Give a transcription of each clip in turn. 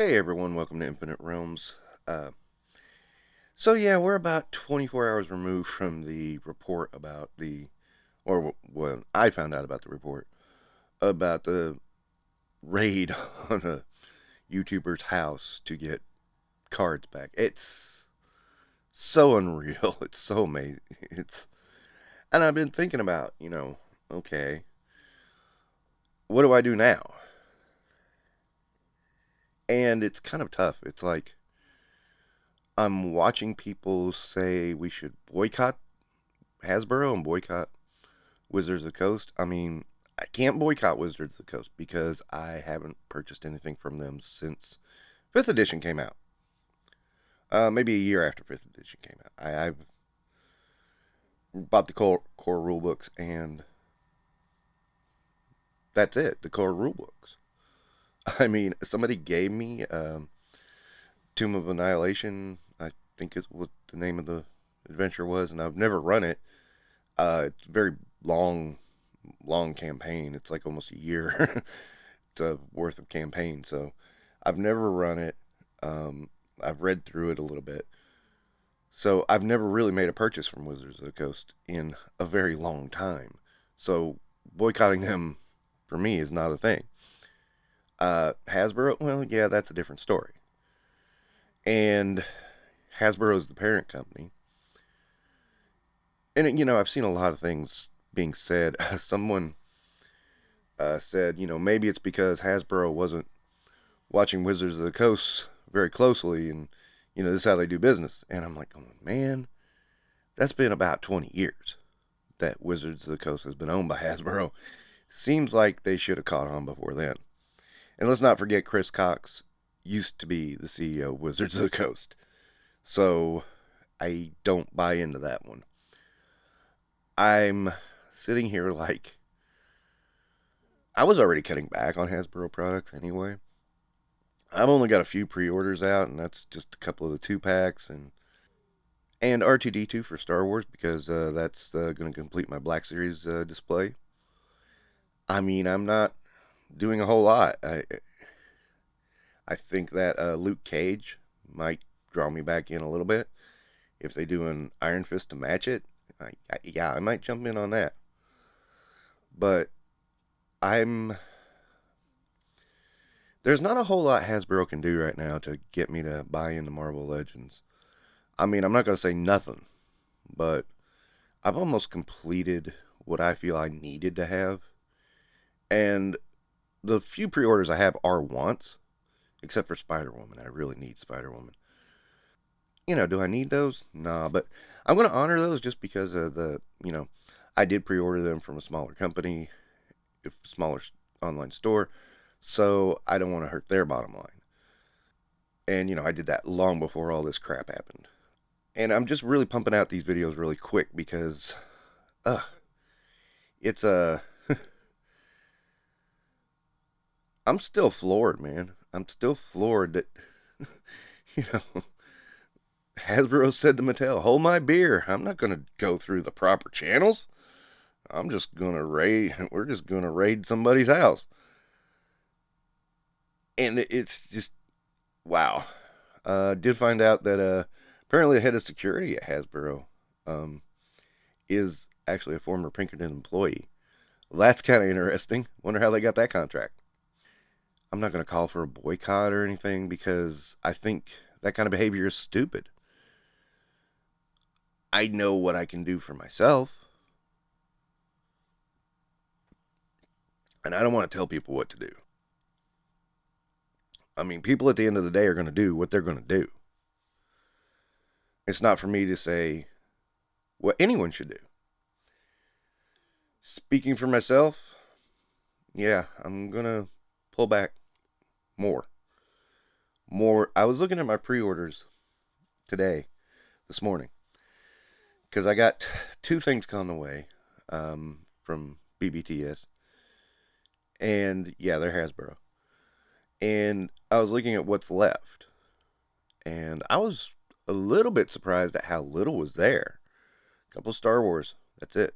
Hey everyone, welcome to Infinite Realms. So yeah, we're about 24 hours removed from the report about or when I found out about the report about the raid on a YouTuber's house to get cards back. It's so unreal. It's so amazing. And I've been thinking about, okay, what do I do now? And it's kind of tough. It's like I'm watching people say we should boycott Hasbro and boycott Wizards of the Coast. I mean, I can't boycott Wizards of the Coast because I haven't purchased anything from them since 5th edition came out. Maybe a year after 5th edition came out. I've bought the core rule books, and that's it. The core rule books. I mean, somebody gave me Tomb of Annihilation. I think is what the name of the adventure was, and I've never run it. It's a very long campaign. It's like almost a year worth of campaign. So I've never run it. I've read through it a little bit. So I've never really made a purchase from Wizards of the Coast in a very long time. So boycotting them for me is not a thing. Hasbro, well, yeah, that's a different story. And Hasbro is the parent company. And, I've seen a lot of things being said. Someone said, maybe it's because Hasbro wasn't watching Wizards of the Coast very closely, and this is how they do business. And I'm like, oh, man, that's been about 20 years that Wizards of the Coast has been owned by Hasbro. Seems like they should have caught on before then. And let's not forget Chris Cox used to be the CEO of Wizards of the Coast. So I don't buy into that one. I'm sitting here like I was already cutting back on Hasbro products anyway. I've only got a few pre-orders out, and that's just a couple of the 2 packs and R2D2 for Star Wars because that's going to complete my Black Series display. I mean, I'm not doing a whole lot. I think that Luke Cage might draw me back in a little bit if they do an Iron Fist to match it. Yeah, I might jump in on that. But I'm there's not a whole lot Hasbro can do right now to get me to buy into Marvel Legends. I mean, I'm not going to say nothing, but I've almost completed what I feel I needed to have. And the few pre orders I have are wants, except for Spider Woman. I really need Spider Woman. Do I need those? Nah, but I'm going to honor those just because of I did pre order them from a smaller company, a smaller online store, so I don't want to hurt their bottom line. And, I did that long before all this crap happened. And I'm just really pumping out these videos really quick because, uh, it's a. I'm still floored, man. I'm still floored that, you know, Hasbro said to Mattel, hold my beer. I'm not going to go through the proper channels. I'm just going to raid, we're just going to raid somebody's house. And it's just, wow. Did find out that apparently the head of security at Hasbro um, is actually a former Pinkerton employee. Well, that's kind of interesting. Wonder how they got that contract. I'm not going to call for a boycott or anything because I think that kind of behavior is stupid. I know what I can do for myself, and I don't want to tell people what to do. I mean, people at the end of the day are going to do what they're going to do. It's not for me to say what anyone should do. Speaking for myself, yeah, I'm going to pull back more. More. I was looking at my pre orders today, this morning, because I got 2 things coming away from BBTS. And yeah, they're Hasbro. And I was looking at what's left. And I was a little bit surprised at how little was there. A couple of Star Wars. That's it.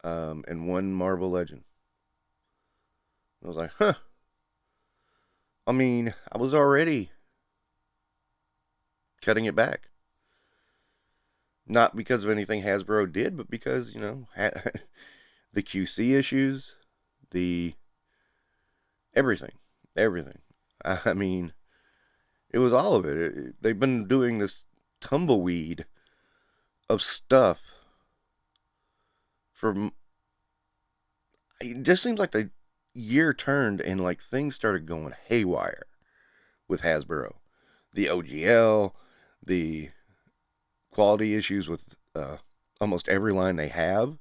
And one Marvel Legend. I was like, huh. I mean, I was already cutting it back. Not because of anything Hasbro did, but because, the QC issues, the everything. Everything. I mean, it was all of it. They've been doing this tumbleweed of stuff for. It just seems like the year turned and like things started going haywire with Hasbro. The OGL, the quality issues with almost every line they have,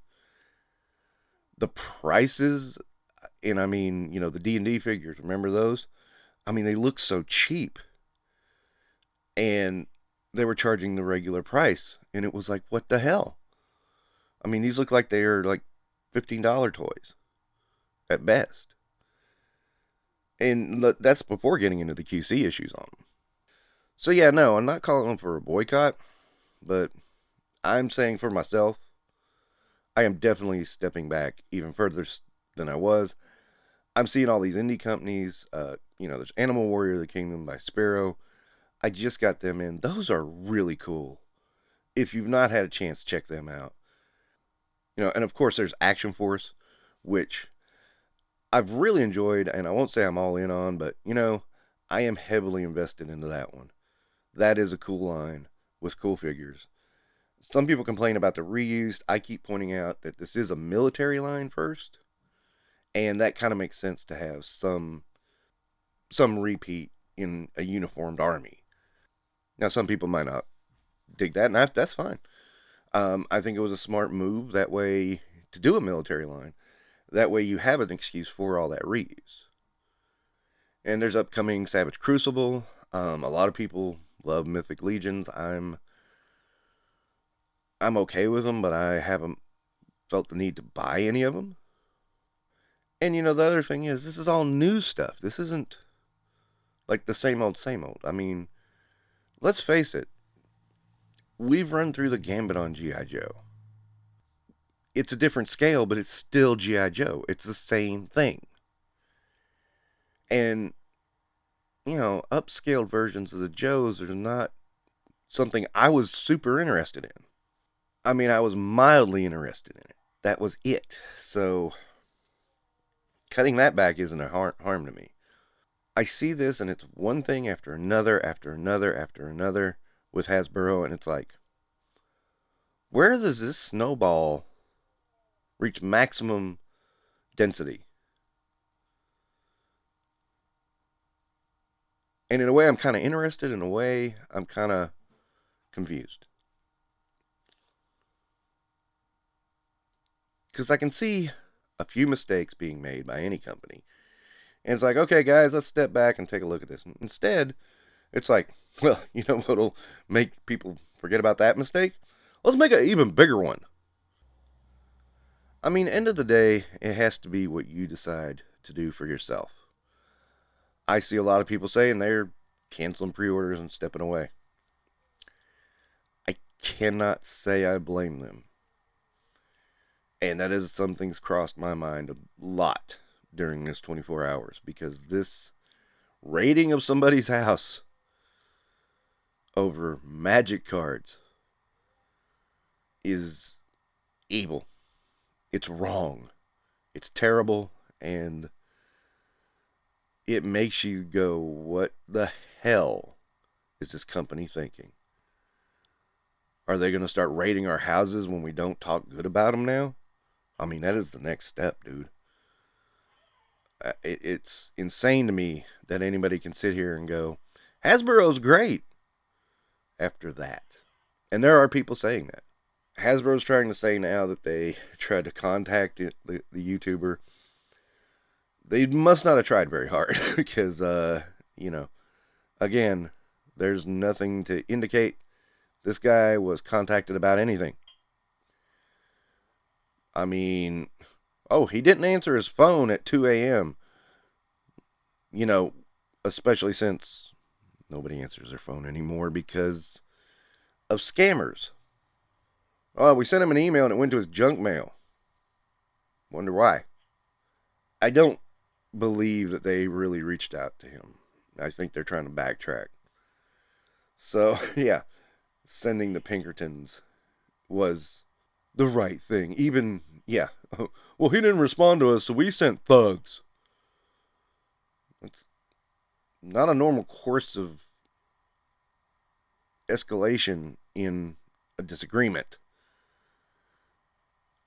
the prices, and I mean, the D&D figures. Remember those? I mean, they look so cheap, and they were charging the regular price, and it was like, what the hell? I mean, these look like they are like $15 toys at best. And that's before getting into the QC issues on them. So yeah, no, I'm not calling for a boycott, but I'm saying for myself, I am definitely stepping back even further than I was. I'm seeing all these indie companies. There's Animal Warrior: The Kingdom by Sparrow. I just got them in. Those are really cool. If you've not had a chance, check them out. And of course there's Action Force, which I've really enjoyed, and I won't say I'm all in on, but I am heavily invested into that one. That is a cool line with cool figures. Some people complain about the reused. I keep pointing out that this is a military line first, and that kind of makes sense to have some repeat in a uniformed army. Now, some people might not dig that, and that's fine. I think it was a smart move that way to do a military line. That way, you have an excuse for all that reuse. And there's upcoming Savage Crucible. A lot of people love Mythic Legions. I'm okay with them, but I haven't felt the need to buy any of them. And the other thing is, this is all new stuff. This isn't like the same old, same old. I mean, let's face it. We've run through the gambit on G.I. Joe. It's a different scale, but it's still G.I. Joe. It's the same thing. And, upscaled versions of the Joes are not something I was super interested in. I mean, I was mildly interested in it. That was it. So, cutting that back isn't a harm to me. I see this, and it's one thing after another, after another, after another with Hasbro, and it's like, where does this snowball reach maximum density? And in a way, I'm kind of interested. In a way, I'm kind of confused. Because I can see a few mistakes being made by any company. And it's like, okay, guys, let's step back and take a look at this. And instead, it's like, well, you know what'll make people forget about that mistake? Let's make an even bigger one. I mean, end of the day, it has to be what you decide to do for yourself. I see a lot of people saying they're canceling pre-orders and stepping away. I cannot say I blame them. And that is something's crossed my mind a lot during this 24 hours because this raiding of somebody's house over magic cards is evil. It's wrong. It's terrible. And it makes you go, what the hell is this company thinking? Are they going to start raiding our houses when we don't talk good about them now? I mean, that is the next step, dude. It's insane to me that anybody can sit here and go, Hasbro's great after that. And there are people saying that. Hasbro's trying to say now that they tried to contact the YouTuber. They must not have tried very hard because, again, there's nothing to indicate this guy was contacted about anything. I mean, he didn't answer his phone at 2 a.m. Especially since nobody answers their phone anymore because of scammers. Oh, we sent him an email and it went to his junk mail. Wonder why. I don't believe that they really reached out to him. I think they're trying to backtrack. So, yeah, sending the Pinkertons was the right thing. Even, yeah, well, he didn't respond to us, so we sent thugs. It's not a normal course of escalation in a disagreement.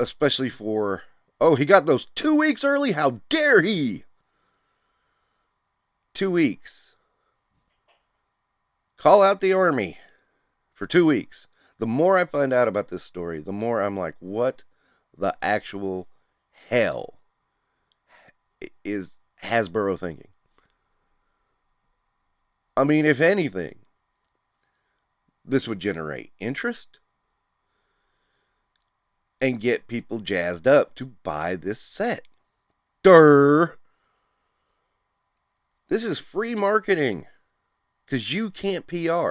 Especially for, oh, he got those 2 weeks early? How dare he? 2 weeks. Call out the army for 2 weeks. The more I find out about this story, the more I'm like, what the actual hell is Hasbro thinking? I mean, if anything, this would generate interest and get people jazzed up to buy this set. Durr. This is free marketing because you can't PR.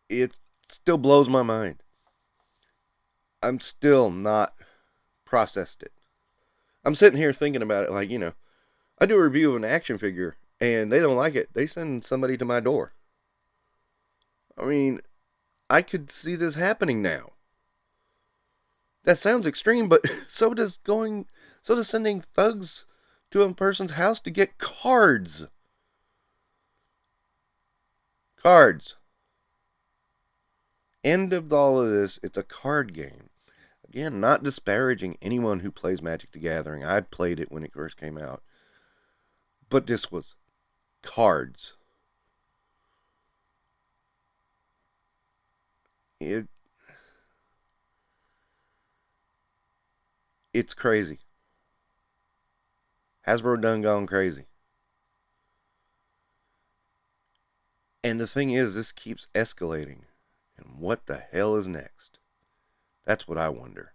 It still blows my mind. I'm still not processed it. I'm sitting here thinking about it like, I do a review of an action figure and they don't like it. They send somebody to my door. I mean, I could see this happening now. That sounds extreme, but so does sending thugs to a person's house to get cards. Cards. End of all of this, it's a card game. Again, not disparaging anyone who plays Magic the Gathering. I played it when it first came out. But this was cards. It's crazy. Hasbro done gone crazy. And the thing is, this keeps escalating. And what the hell is next? That's what I wonder.